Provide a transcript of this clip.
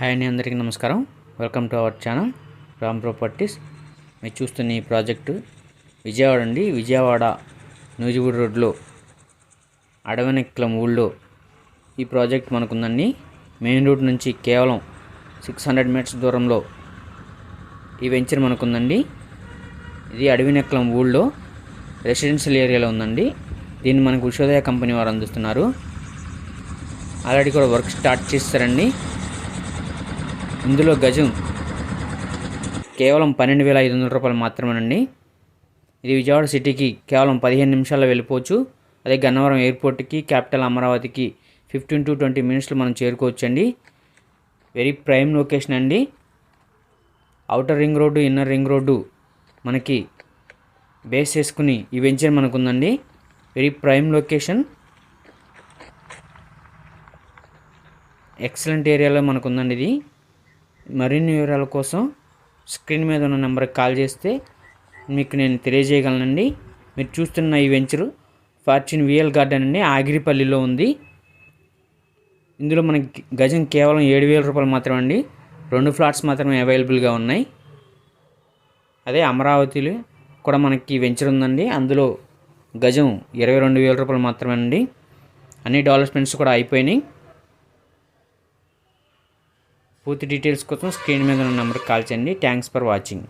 Hi అండి, అందరికీ నమస్కారం. Welcome to our channel Ram properties. మీరు చూస్తున్న ఈ ప్రాజెక్టు విజయవాడ అండి. విజయవాడ నూజివీడు రోడ్లో అడవెనెక్కలం ఊళ్ళో ఈ ప్రాజెక్ట్ మనకుందండి. మెయిన్ రోడ్ నుంచి కేవలం 600 మీటర్స్ దూరంలో ఈ వెంచర్ మనకుందండి. ఇది అడవినెక్కలం ఊళ్ళో రెసిడెన్షియల్ ఏరియాలో ఉందండి. దీన్ని మనకు ఉషోదయ కంపెనీ వారు అందిస్తున్నారు. ఆల్రెడీ కూడా వర్క్ స్టార్ట్ చేస్తారండి. ఇందులో గజం కేవలం 12,500 రూపాయలు మాత్రమేనండి. ఇది విజయవాడ సిటీకి కేవలం 15 నిమిషాల్లో వెళ్ళిపోవచ్చు. అదే గన్నవరం ఎయిర్పోర్ట్కి, క్యాపిటల్ అమరావతికి 15 to 20 మినిట్స్లో మనం చేరుకోవచ్చండి. వెరీ ప్రైమ్ లొకేషన్ అండి. Outer ring road, inner ring road మనకి బేస్ చేసుకుని ఈ వెంచర్ మనకుందండి. వెరీ ప్రైమ్ లొకేషన్, ఎక్సలెంట్ ఏరియాలో మనకుందండి. ఇది మరిన్ని వివరాల కోసం స్క్రీన్ మీద ఉన్న నెంబర్కి కాల్ చేస్తే మీకు నేను తెలియజేయగలనండి. మీరు చూస్తున్న ఈ వెంచరు ఫార్చ్యూన్ విఎల్ గార్డెన్ అండి, ఆగిరిపల్లిలో ఉంది. ఇందులో మనకి గజం కేవలం 7,000 రూపాయలు మాత్రమే అండి. 2 ఫ్లాట్స్ మాత్రమే అవైలబుల్గా ఉన్నాయి. అదే అమరావతిలో కూడా మనకి వెంచర్ ఉందండి. అందులో గజం 22,000 రూపాయలు మాత్రమే అండి. అన్ని డెవలప్మెంట్స్ కూడా అయిపోయినాయి. పూర్తి డీటెయిల్స్ కోసం స్క్రీన్ మీద ఉన్న నెంబర్కి కాల్ చేయండి. Thanks for watching.